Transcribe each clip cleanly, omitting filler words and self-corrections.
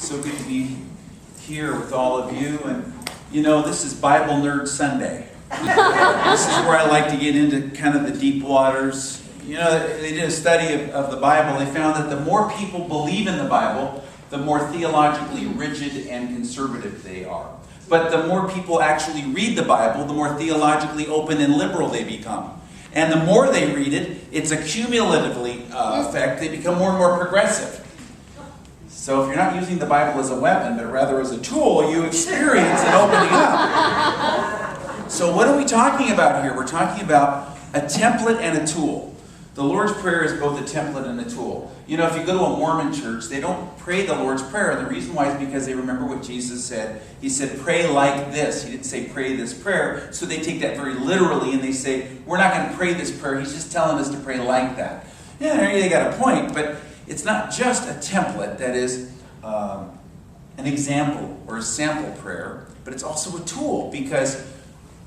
So good to be here with all of you. And you know, this is Bible Nerd Sunday. This is where I like to get into kind of the deep waters. You know, they did a study of the Bible. They found that the more people believe in the Bible, the more theologically rigid and conservative they are. But the more people actually read the Bible, the more theologically open and liberal they become. And the more they read it, it's a cumulatively effect. They become more and more progressive. So if you're not using the Bible as a weapon, but rather as a tool, you experience an opening up. So what are we talking about here? We're talking about a template and a tool. The Lord's Prayer is both a template and a tool. You know, if you go to a Mormon church, they don't pray the Lord's Prayer. And the reason why is because they remember what Jesus said. He said, pray like this. He didn't say pray this prayer. So they take that very literally and they say, we're not going to pray this prayer. He's just telling us to pray like that. Yeah, they got a point, but it's not just a template that is an example or a sample prayer, but it's also a tool, because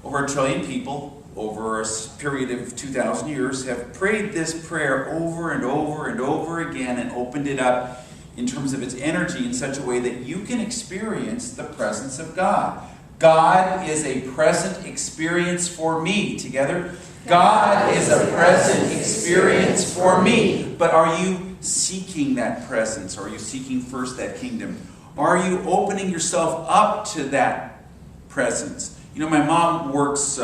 over 1 trillion people over a period of 2,000 years have prayed this prayer over and over and over again and opened it up in terms of its energy in such a way that you can experience the presence of God. God is a present experience for me. Together? God is a present experience for me. But are you seeking that presence? Or are you seeking first that kingdom? Are you opening yourself up to that presence? You know, my mom works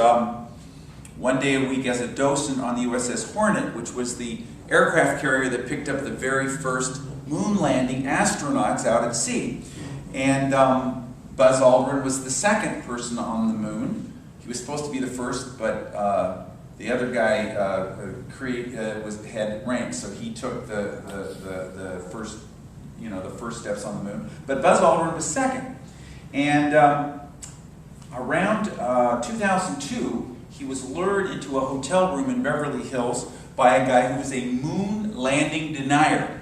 one day a week as a docent on the USS Hornet, which was the aircraft carrier that picked up the very first moon landing astronauts out at sea. And Buzz Aldrin was the second person on the moon. He was supposed to be the first, but the other guy had rank, so he took the first, the first steps on the moon. But Buzz Aldrin was second. And around 2002, he was lured into a hotel room in Beverly Hills by a guy who was a moon landing denier,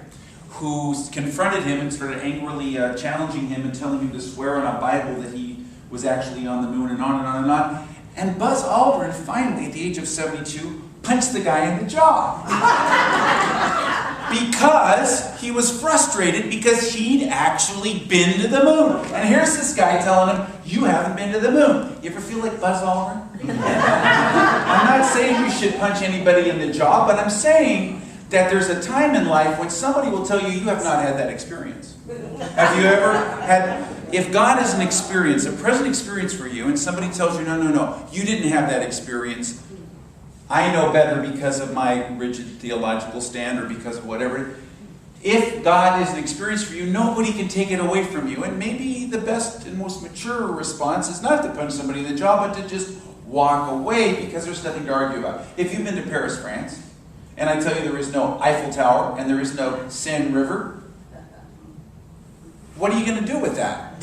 who confronted him and started angrily challenging him and telling him to swear on a Bible that he was actually on the moon, and on and on and on. And Buzz Aldrin finally, at the age of 72, punched the guy in the jaw. Because he was frustrated because he'd actually been to the moon. And here's this guy telling him, you haven't been to the moon. You ever feel like Buzz Aldrin? I'm not saying you should punch anybody in the jaw, but I'm saying that there's a time in life when somebody will tell you, you have not had that experience. Have you ever had, if God is an experience, a present experience for you, and somebody tells you, no, you didn't have that experience, I know better because of my rigid theological stand or because of whatever. If God is an experience for you, nobody can take it away from you. And maybe the best and most mature response is not to punch somebody in the jaw, but to just walk away, because there's nothing to argue about. If you've been to Paris, France, and I tell you there is no Eiffel Tower and there is no Seine River, what are you going to do with that?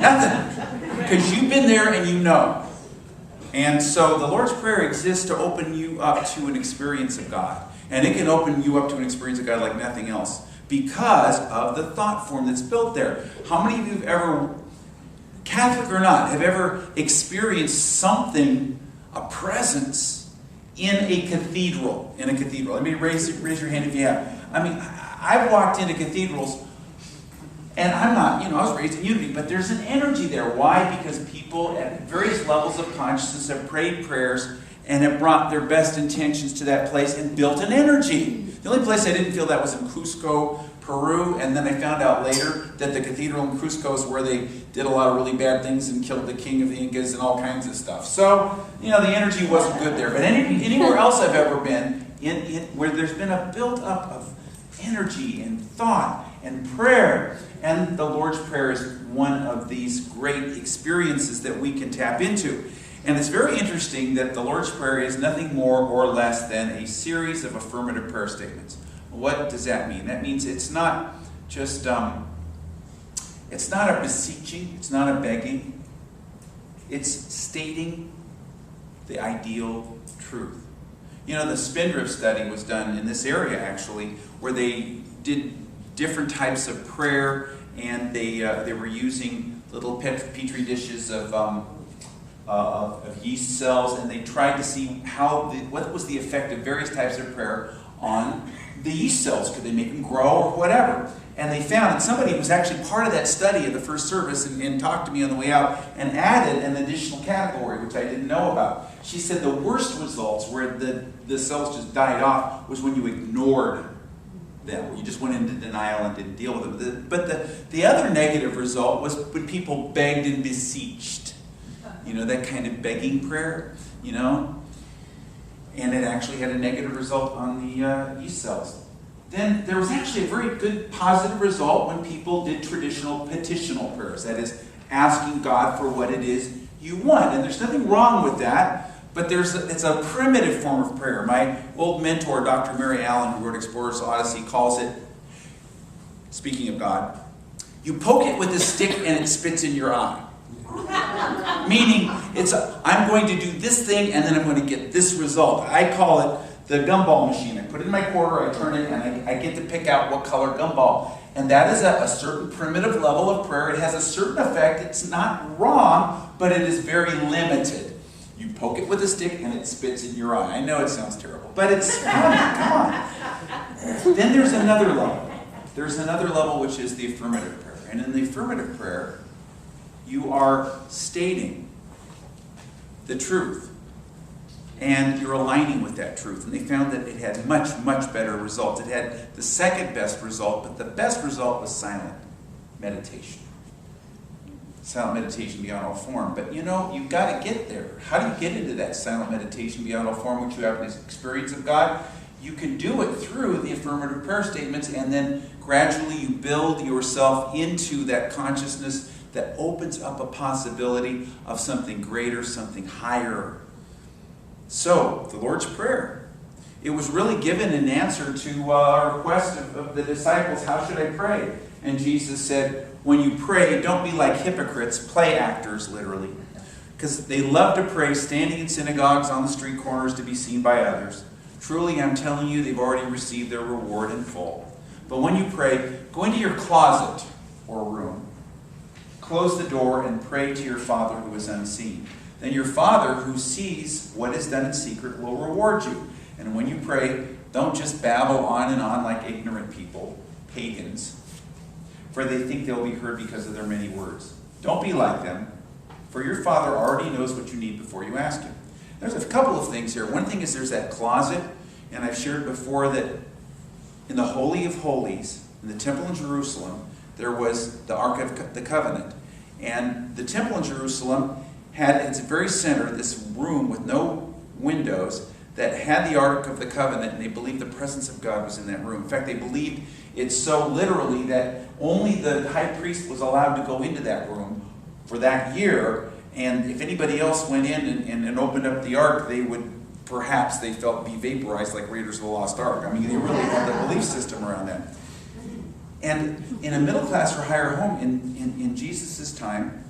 Nothing. Because you've been there and you know. And so the Lord's Prayer exists to open you up to an experience of God. And it can open you up to an experience of God like nothing else, because of the thought form that's built there. How many of you have ever, Catholic or not, have ever experienced something, a presence, in a cathedral? In a cathedral. I mean, raise your hand if you have. I mean, I've walked into cathedrals, and I'm not, I was raised in unity, but there's an energy there. Why? Because people at various levels of consciousness have prayed prayers and have brought their best intentions to that place and built an energy. The only place I didn't feel that was in Cusco, Peru, and then I found out later that the cathedral in Cusco is where they did a lot of really bad things and killed the king of the Incas and all kinds of stuff. So, the energy wasn't good there. But anywhere else I've ever been, where there's been a build-up of energy and thought and prayer, and the Lord's Prayer is one of these great experiences that we can tap into. And it's very interesting that the Lord's Prayer is nothing more or less than a series of affirmative prayer statements. What does that mean? That means it's not just, it's not a beseeching, it's not a begging. It's stating the ideal truth. The Spindrift study was done in this area, actually, where they did different types of prayer, and they were using little petri dishes of yeast cells, and they tried to see what was the effect of various types of prayer on the yeast cells. Could they make them grow or whatever? And they found, and somebody was actually part of that study of the first service and talked to me on the way out and added an additional category, which I didn't know about. She said the worst results, where the cells just died off, was when you ignored them. You just went into denial and didn't deal with them. But the other negative result was when people begged and beseeched. You know, that kind of begging prayer, you know. And it actually had a negative result on the yeast cells. Then there was actually a very good positive result when people did traditional petitional prayers. That is, asking God for what it is you want. And there's nothing wrong with that, but it's a primitive form of prayer. My old mentor, Dr. Mary Allen, who wrote Explorer's Odyssey, calls it, speaking of God, you poke it with a stick and it spits in your eye. Meaning, I'm going to do this thing and then I'm going to get this result. I call it the gumball machine. I put it in my quarter, I turn it, and I get to pick out what color gumball. And that is a certain primitive level of prayer. It has a certain effect. It's not wrong, but it is very limited. You poke it with a stick and it spits in your eye. I know it sounds terrible, but it's funny. Come on. Then there's another level. There's another level, which is the affirmative prayer. And in the affirmative prayer, you are stating the truth. And you're aligning with that truth. And they found that it had much, much better results. It had the second best result, but the best result was silent meditation. Silent meditation beyond all form. But you know, you've got to get there. How do you get into that silent meditation beyond all form, which you have an experience of God? You can do it through the affirmative prayer statements, and then gradually you build yourself into that consciousness that opens up a possibility of something greater, something higher. So, the Lord's Prayer. It was really given in answer to our request of the disciples, how should I pray? And Jesus said, when you pray, don't be like hypocrites, play actors, literally. Because they love to pray standing in synagogues on the street corners to be seen by others. Truly, I'm telling you, they've already received their reward in full. But when you pray, go into your closet or room, close the door, and pray to your Father who is unseen. Then your Father who sees what is done in secret will reward you. And when you pray, don't just babble on and on like ignorant people, pagans, for they think they'll be heard because of their many words. Don't be like them, for your Father already knows what you need before you ask Him. There's a couple of things here. One thing is there's that closet, and I've shared before that in the Holy of Holies, in the temple in Jerusalem, there was the Ark of the Covenant. And the temple in Jerusalem had at its very center this room with no windows that had the Ark of the Covenant, and they believed the presence of God was in that room. In fact, they believed it so literally that only the high priest was allowed to go into that room for that year, and if anybody else went in and opened up the Ark, they would perhaps, they felt, be vaporized like Raiders of the Lost Ark. I mean, they really had the belief system around that. And in a middle class or higher home in Jesus' time,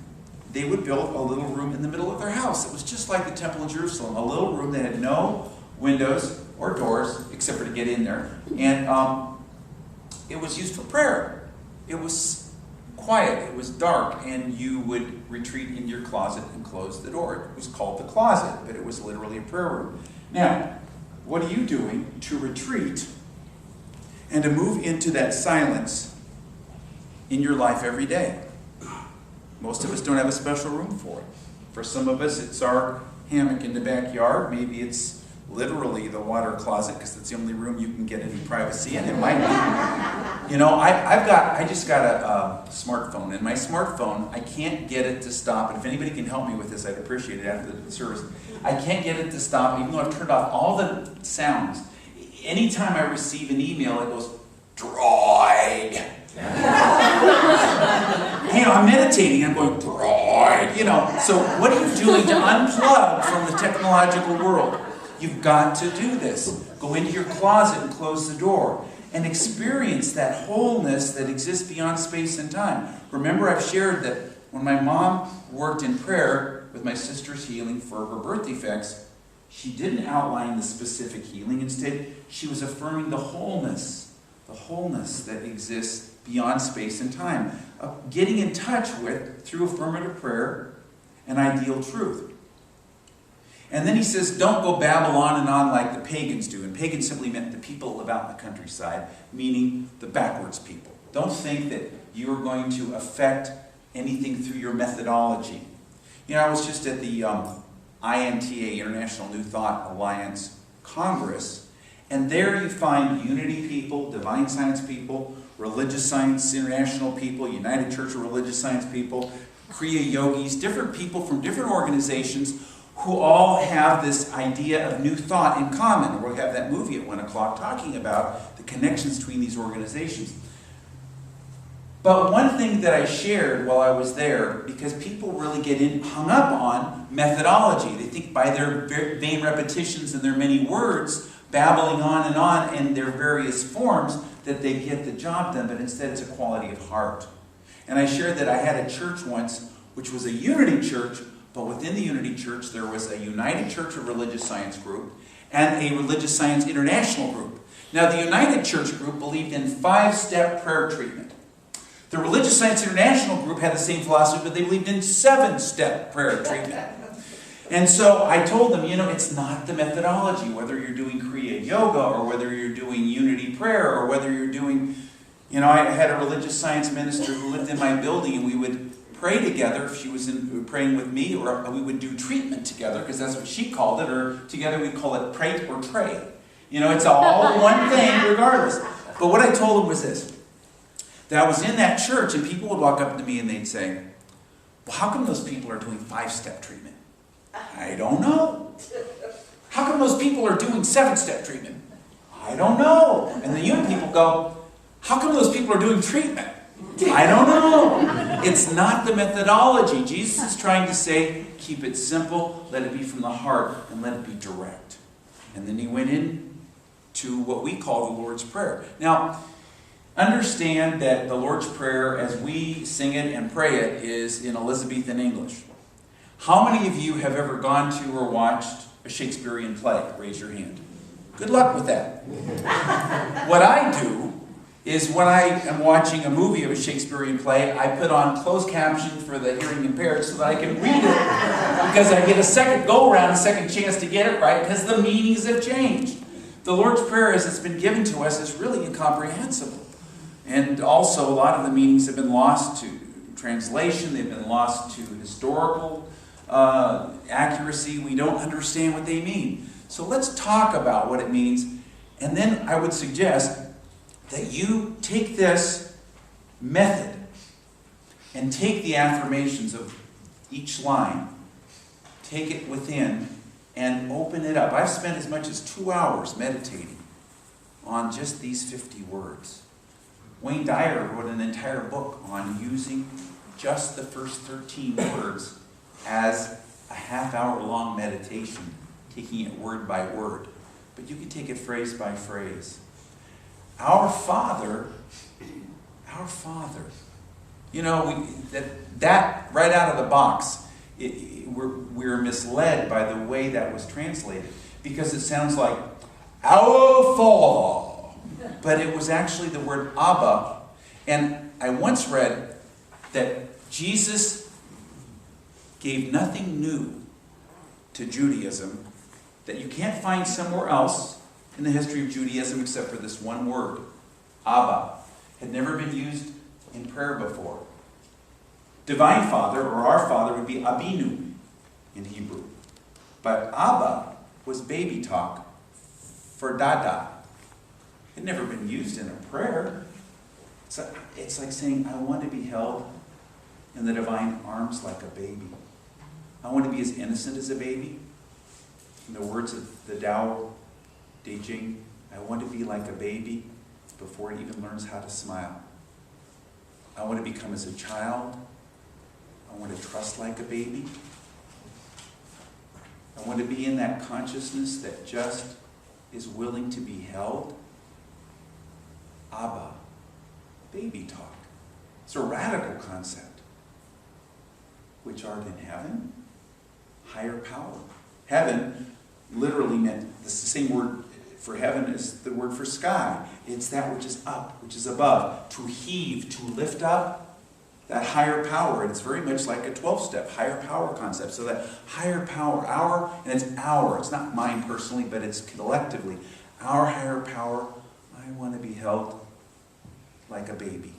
they would build a little room in the middle of their house. It was just like the temple in Jerusalem, a little room that had no windows or doors, except for to get in there. And it was used for prayer. It was quiet, it was dark, and you would retreat in your closet and close the door. It was called the closet, but it was literally a prayer room. Now, what are you doing to retreat and to move into that silence in your life every day? Most of us don't have a special room for it. For some of us, it's our hammock in the backyard. Maybe it's literally the water closet because it's the only room you can get any privacy in. It might be. You know, I just got a smartphone, and my smartphone, I can't get it to stop. And if anybody can help me with this, I'd appreciate it after the service. I can't get it to stop, even though I've turned off all the sounds. Anytime I receive an email, it goes, droid. You know, I'm meditating, I'm going, droid. You know, so what are you doing to unplug from the technological world? You've got to do this. Go into your closet and close the door and experience that wholeness that exists beyond space and time. Remember, I've shared that when my mom worked in prayer with my sister's healing for her birth defects, she didn't outline the specific healing. Instead, she was affirming the wholeness that exists beyond space and time. Getting in touch with, through affirmative prayer, an ideal truth. And then he says, don't go babble on and on like the pagans do. And pagans simply meant the people that live out in the countryside, meaning the backwards people. Don't think that you're going to affect anything through your methodology. You know, I was just at the INTA, International New Thought Alliance Congress, and there you find unity people, divine science people, religious science international people, United Church of Religious Science people, Kriya yogis, different people from different organizations who all have this idea of new thought in common. We'll have that movie at 1 o'clock talking about the connections between these organizations. But one thing that I shared while I was there, because people really get hung up on methodology. They think by their vain repetitions and their many words, babbling on in their various forms, that they get the job done, but instead it's a quality of heart. And I shared that I had a church once, which was a unity church, but within the unity church there was a United Church of Religious Science group and a Religious Science International group. Now the United Church group believed in 5-step prayer treatment. The Religious Science International group had the same philosophy, but they believed in 7-step prayer treatment. And so I told them, you know, it's not the methodology, whether you're doing Kriya Yoga or whether you're doing unity prayer or whether you're doing, you know, I had a religious science minister who lived in my building, and we would pray together if she was praying with me, or we would do treatment together, because that's what she called it, or together we'd call it pray or tray. You know, it's all one thing regardless. But what I told them was this, that I was in that church and people would walk up to me and they'd say, well, how come those people are doing 5-step treatment? I don't know. How come those people are doing 7-step treatment? I don't know. And the young people go, how come those people are doing treatment? I don't know. It's not the methodology. Jesus is trying to say, keep it simple, let it be from the heart, and let it be direct. And then he went in to what we call the Lord's Prayer. Now, understand that the Lord's Prayer, as we sing it and pray it, is in Elizabethan English. How many of you have ever gone to or watched a Shakespearean play? Raise your hand. Good luck with that. What I do is when I am watching a movie of a Shakespearean play, I put on closed caption for the hearing impaired so that I can read it, because I get a second go-around, a second chance to get it right, because the meanings have changed. The Lord's Prayer, as it's been given to us, is really incomprehensible. And also, a lot of the meanings have been lost to translation, they've been lost to historical accuracy. We don't understand what they mean. So let's talk about what it means, and then I would suggest that you take this method and take the affirmations of each line, take it within, and open it up. I've spent as much as 2 hours meditating on just these 50 words. Wayne Dyer wrote an entire book on using just the first 13 words as a half-hour-long meditation, taking it word by word. But you can take it phrase by phrase. Our Father, you know, that right out of the box, we're misled by the way that was translated, because it sounds like our Father, but it was actually the word Abba. And I once read that Jesus gave nothing new to Judaism that you can't find somewhere else in the history of Judaism except for this one word, Abba. Had never been used in prayer before. Divine Father, or our Father, would be Abinu in Hebrew. But Abba was baby talk for Dada. It had never been used in a prayer. It's like saying, I want to be held in the divine arms like a baby. I want to be as innocent as a baby. In the words of the Tao Te Ching, I want to be like a baby before it even learns how to smile. I want to become as a child. I want to trust like a baby. I want to be in that consciousness that just is willing to be held. Abba, baby talk. It's a radical concept. Which art in heaven? Higher power. Heaven literally meant, it's the same word for heaven as the word for sky. It's that which is up, which is above. To heave, to lift up, that higher power. And it's very much like a 12-step higher power concept. So that higher power, our, and it's our. It's not mine personally, but it's collectively. Our higher power, I want to be held like a baby.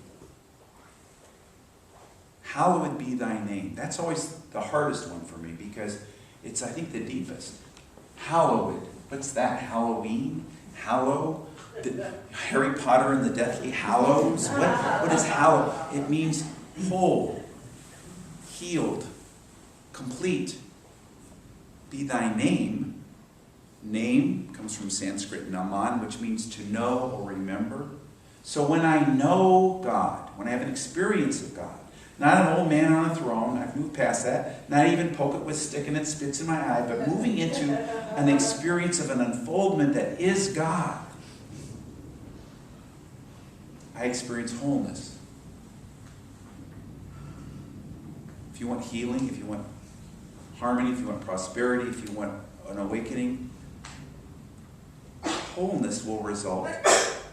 hallowed be thy name. That's always the hardest one for me because it's, I think, the deepest. Hallowed. What's that? Halloween? Hallow? Harry Potter and the Deathly Hallows? What is hallow? It means whole, healed, complete. Be thy name. Name comes from Sanskrit naman, which means to know or remember. So when I know God, when I have an experience of God, not an old man on a throne, I've moved past that, not even poke it with a stick and it spits in my eye, but moving into an experience of an unfoldment that is God, I experience wholeness. If you want healing, if you want harmony, if you want prosperity, if you want an awakening, wholeness will result.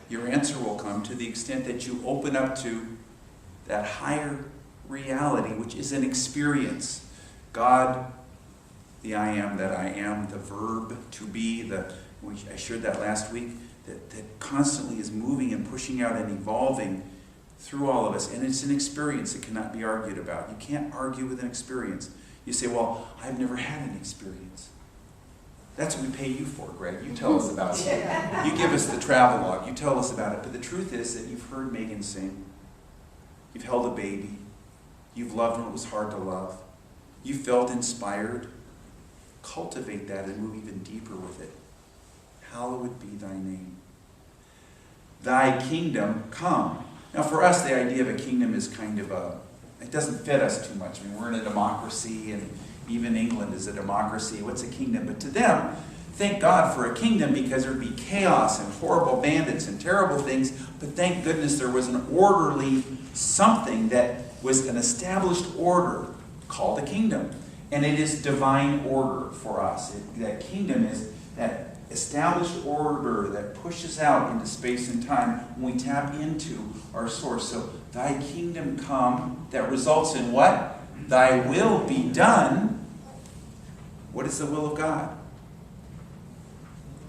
Your answer will come to the extent that you open up to that higher reality, which is an experience. God, the I am that I am, the verb to be, I shared that last week, that constantly is moving and pushing out and evolving through all of us. And it's an experience that cannot be argued about. You can't argue with an experience. You say, well, I've never had an experience. That's what we pay you for, Greg. You tell us about it. You give us the travelogue. You tell us about it. But the truth is that you've heard Megan sing. You've held a baby. You've loved when it was hard to love. You felt inspired. Cultivate that and move even deeper with it. Hallowed be thy name. Thy kingdom come. Now for us, the idea of a kingdom is kind of it doesn't fit us too much. I mean, we're in a democracy, and even England is a democracy. What's a kingdom? But to them, thank God for a kingdom, because there'd be chaos and horrible bandits and terrible things. But thank goodness there was an orderly something that was an established order called a kingdom. And it is divine order for us. That kingdom is that established order that pushes out into space and time when we tap into our source. So thy kingdom come, that results in what? Thy will be done. What is the will of God?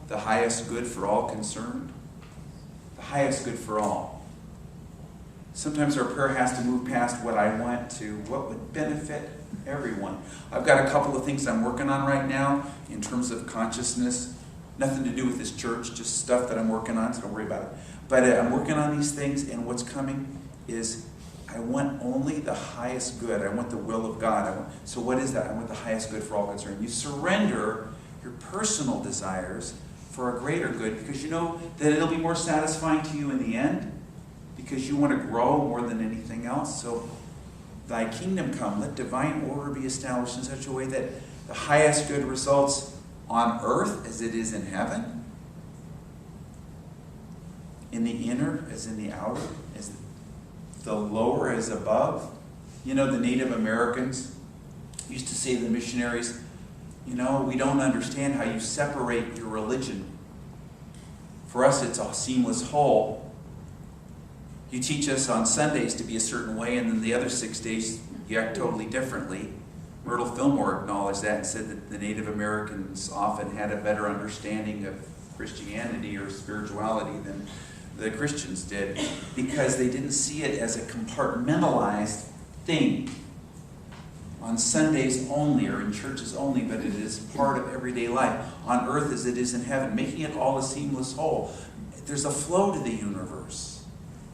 The highest good for all concerned. The highest good for all. Sometimes our prayer has to move past what I want to what would benefit everyone. I've got a couple of things I'm working on right now in terms of consciousness. Nothing to do with this church, just stuff that I'm working on, so don't worry about it. But I'm working on these things, and what's coming is I want only the highest good. I want the will of God. So what is that? I want the highest good for all concerned. You surrender your personal desires for a greater good, because you know that it'll be more satisfying to you in the end, because you want to grow more than anything else. So thy kingdom come, let divine order be established in such a way that the highest good results on earth as it is in heaven, in the inner as in the outer, as the lower as above. You know, the Native Americans used to say to the missionaries, you know, we don't understand how you separate your religion. For us, it's a seamless whole. You teach us on Sundays to be a certain way, and then the other 6 days you act totally differently. Myrtle Fillmore acknowledged that and said that the Native Americans often had a better understanding of Christianity or spirituality than the Christians did, because they didn't see it as a compartmentalized thing on Sundays only or in churches only, but it is part of everyday life on earth as it is in heaven, making it all a seamless whole. There's a flow to the universe.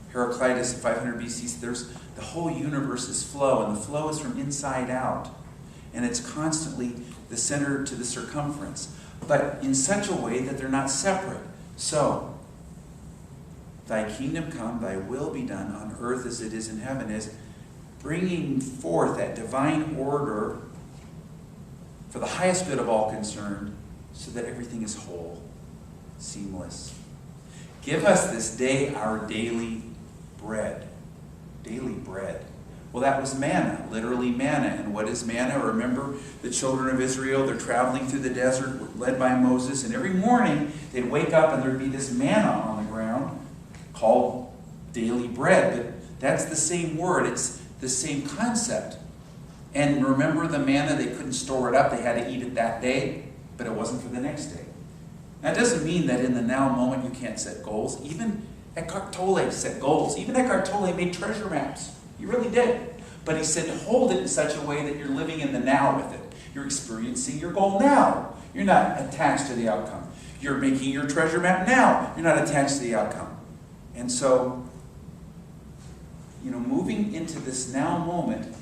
Heraclitus, 500 BC, the whole universe is flow, and the flow is from inside out. And it's constantly the center to the circumference, but in such a way that they're not separate. So, thy kingdom come, thy will be done on earth as it is in heaven, is bringing forth that divine order for the highest good of all concerned, so that everything is whole, seamless. Give us this day our daily bread. Daily bread. Well, that was manna, literally manna. And what is manna? Remember the children of Israel, they're traveling through the desert, led by Moses, and every morning they'd wake up and there'd be this manna on the ground called daily bread. But that's the same word, it's the same concept. And remember the manna, they couldn't store it up, they had to eat it that day, but it wasn't for the next day. That doesn't mean that in the now moment you can't set goals. Even Eckhart Tolle set goals. Even Eckhart Tolle made treasure maps. He really did. But he said, hold it in such a way that you're living in the now with it. You're experiencing your goal now. You're not attached to the outcome. You're making your treasure map now. You're not attached to the outcome. And so, moving into this now moment,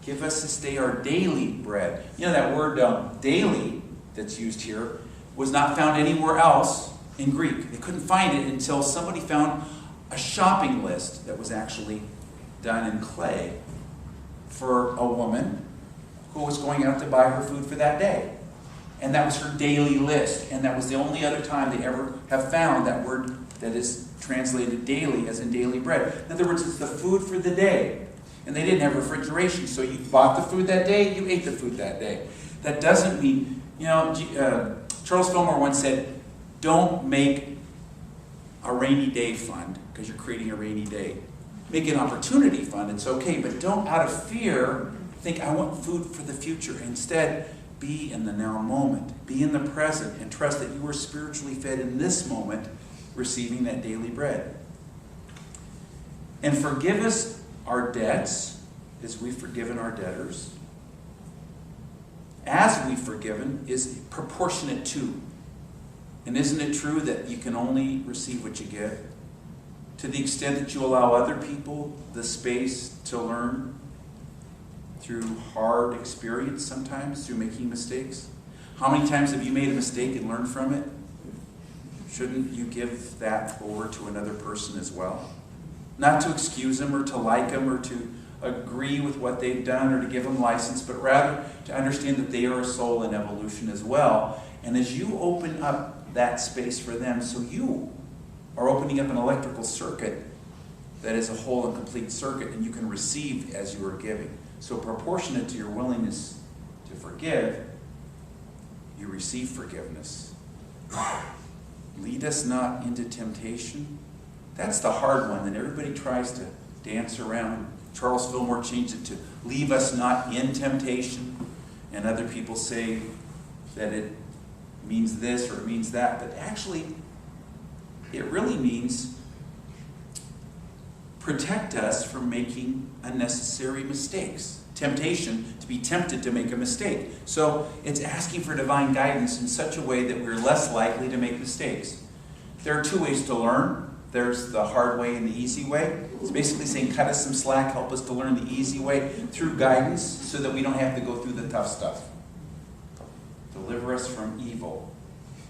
give us this day our daily bread. That word daily that's used here was not found anywhere else in Greek. They couldn't find it until somebody found a shopping list that was actually done in clay for a woman who was going out to buy her food for that day. And that was her daily list. And that was the only other time they ever have found that word that is translated daily as in daily bread. In other words, it's the food for the day. And they didn't have refrigeration, so you bought the food that day, you ate the food that day. That doesn't mean, Charles Fillmore once said, don't make a rainy day fund because you're creating a rainy day. Make an opportunity fund, it's okay, but don't, out of fear, think, I want food for the future. Instead, be in the now moment. Be in the present and trust that you are spiritually fed in this moment, receiving that daily bread. And forgive us our debts as we've forgiven our debtors. As we've forgiven is proportionate to. And isn't it true that you can only receive what you give? To the extent that you allow other people the space to learn through hard experience sometimes, through making mistakes. How many times have you made a mistake and learned from it? Shouldn't you give that over to another person as well? Not to excuse them or to like them or to agree with what they've done or to give them license, but rather to understand that they are a soul in evolution as well. And as you open up that space for them, so you are opening up an electrical circuit that is a whole and complete circuit, and you can receive as you are giving. So proportionate to your willingness to forgive, you receive forgiveness. Lead us not into temptation. That's the hard one that everybody tries to dance around. Charles Fillmore changed it to leave us not in temptation. And other people say that it means this or it means that. But actually, it really means protect us from making unnecessary mistakes. Temptation, to be tempted to make a mistake. So it's asking for divine guidance in such a way that we're less likely to make mistakes. There are two ways to learn. There's the hard way and the easy way. It's basically saying cut us some slack, help us to learn the easy way through guidance so that we don't have to go through the tough stuff. Deliver us from evil.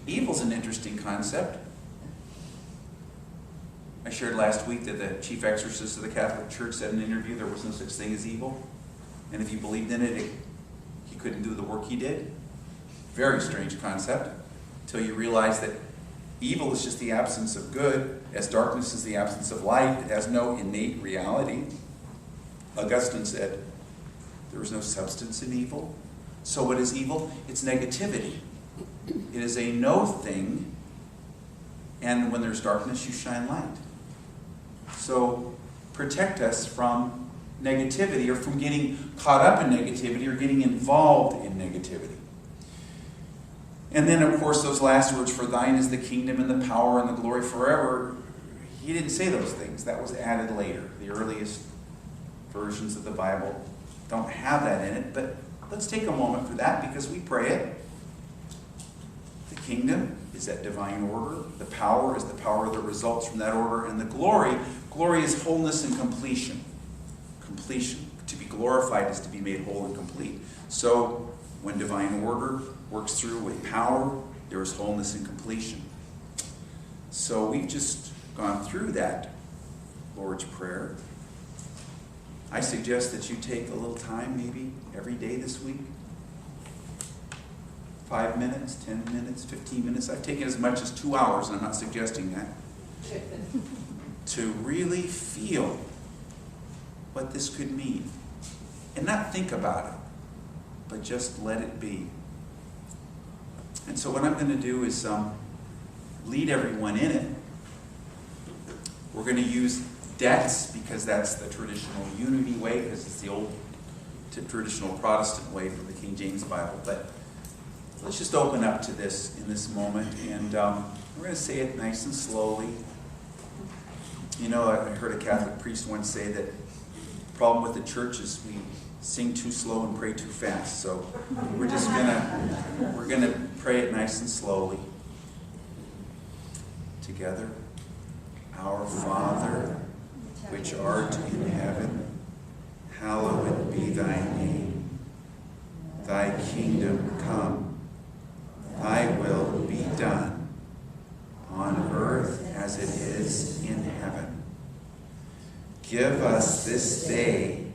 Evil's an interesting concept. I shared last week that the chief exorcist of the Catholic Church said in an interview there was no such thing as evil. And if he believed in it, he couldn't do the work he did. Very strange concept, until you realize that evil is just the absence of good, as darkness is the absence of light. It has no innate reality. Augustine said, there is no substance in evil. So what is evil? It's negativity. It is a no thing, and when there's darkness, you shine light. So protect us from negativity or from getting caught up in negativity or getting involved in negativity. And then, of course, those last words, for thine is the kingdom and the power and the glory forever. He didn't say those things. That was added later. The earliest versions of the Bible don't have that in it, but let's take a moment for that because we pray it. The kingdom is that divine order. The power is the power that results from that order. And the glory is wholeness and completion. Completion. To be glorified is to be made whole and complete. So when divine order works through with power, there is wholeness and completion. So we've just gone through that Lord's Prayer. I suggest that you take a little time, maybe every day this week. 5 minutes, 10 minutes, 15 minutes. I've taken as much as 2 hours, and I'm not suggesting that. To really feel what this could mean. And not think about it, but just let it be. And so what I'm going to do is lead everyone in it. We're going to use debts because that's the traditional unity way, because it's the old traditional Protestant way from the King James Bible. But let's just open up to this in this moment, and we're going to say it nice and slowly. You know, I heard a Catholic priest once say that problem with the church is we sing too slow and pray too fast. So we're gonna pray it nice and slowly. Together. Our Father, which art in heaven, hallowed be thy name. Thy kingdom come. Thy will be done, on earth as it is in heaven. Give us this day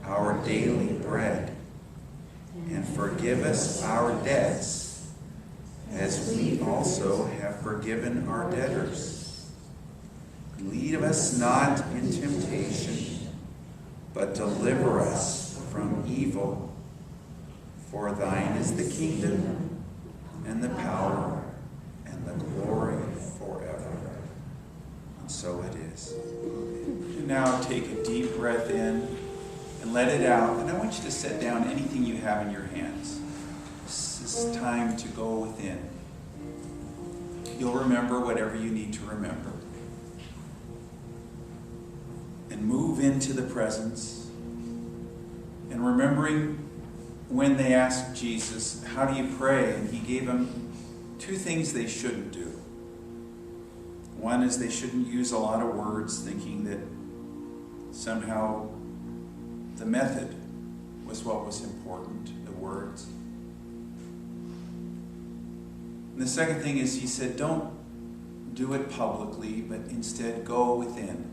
our daily bread, and forgive us our debts, as we also have forgiven our debtors. Lead us not in temptation, but deliver us from evil. For thine is the kingdom, and the power, and the glory forever. And so it is. And now take a deep breath in and let it out. And I want you to set down anything you have in your hands. This is time to go within. You'll remember whatever you need to remember. And move into the presence. And remembering when they asked Jesus, how do you pray? And he gave them two things they shouldn't do. One is they shouldn't use a lot of words, thinking that somehow the method was what was important, the words. And the second thing is he said, don't do it publicly, but instead go within.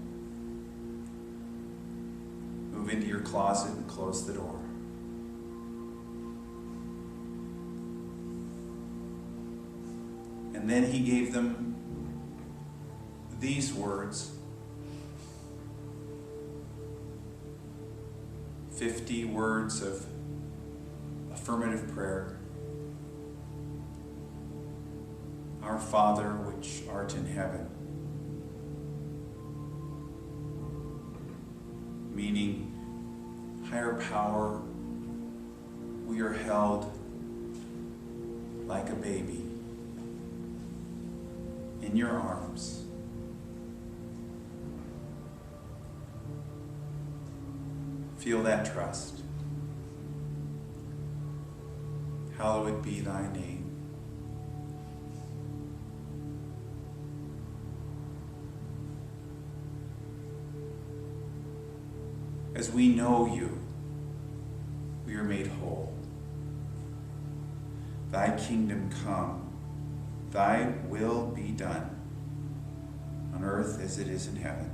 Move into your closet and close the door. And then he gave them these words, 50 words of affirmative prayer. Our Father, which art in heaven. Meaning, higher power, we are held like a baby in your arms. Feel that trust. Hallowed be thy name. As we know you, we are made whole. Thy kingdom come. Thy will be done, on earth as it is in heaven.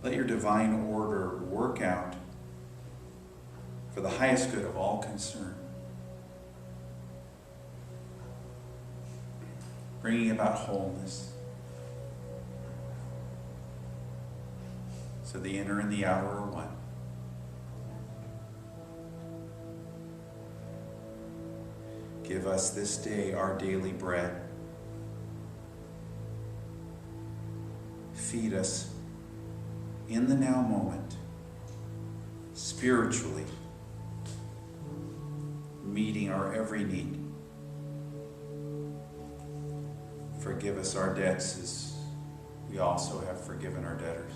Let your divine order work out for the highest good of all concerned, bringing about wholeness, so the inner and the outer are one. Give us this day our daily bread. Feed us in the now moment, spiritually, meeting our every need. Forgive us our debts as we also have forgiven our debtors.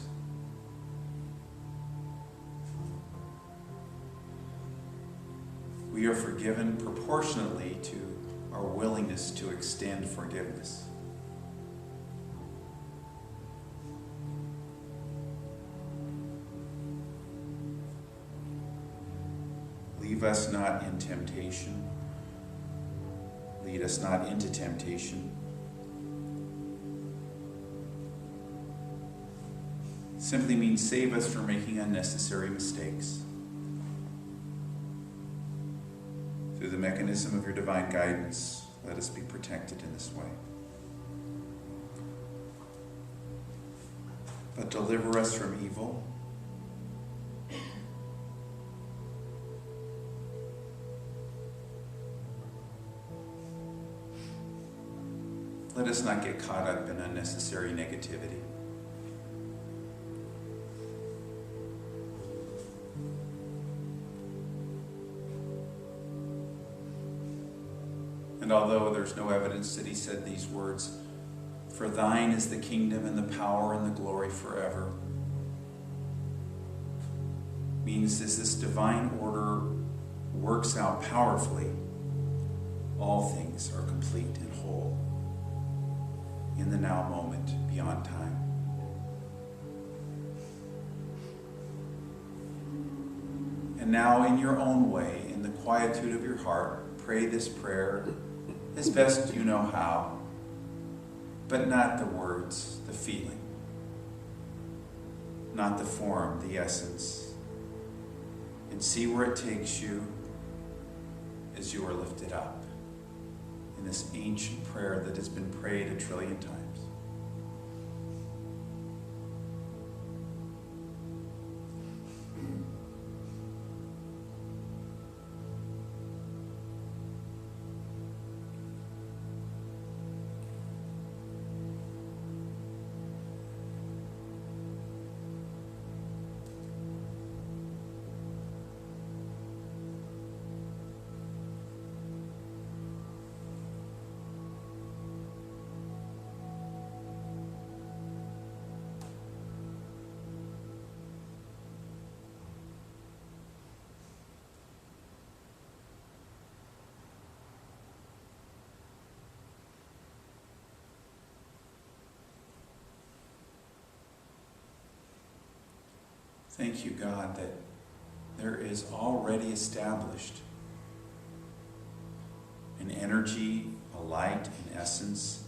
We are forgiven proportionately to our willingness to extend forgiveness. Leave us not in temptation. Lead us not into temptation. Simply means save us from making unnecessary mistakes. Through the mechanism of your divine guidance, let us be protected in this way. But deliver us from evil. Let us not get caught up in unnecessary negativity. And although there's no evidence that he said these words, for thine is the kingdom and the power and the glory forever. means as this divine order works out powerfully, all things are complete and whole in the now moment, beyond time. And now, in your own way, in the quietude of your heart, pray this prayer as best you know how, but not the words, the feeling, not the form, the essence, and see where it takes you as you are lifted up in this ancient prayer that has been prayed 1 trillion times. Thank you, God, that there is already established an energy, a light, an essence,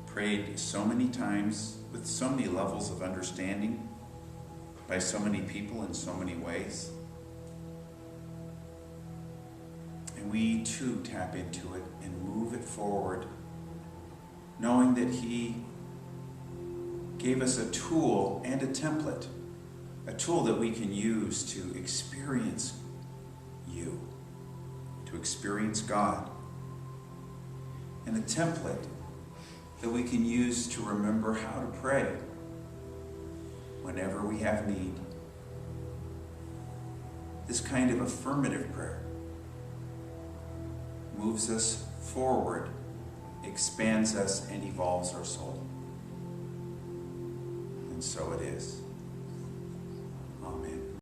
prayed so many times with so many levels of understanding by so many people in so many ways. And we too tap into it and move it forward, knowing that He gave us a tool and a template, a tool that we can use to experience you, to experience God, and a template that we can use to remember how to pray whenever we have need. This kind of affirmative prayer moves us forward, expands us, and evolves our soul. And so it is. Amen.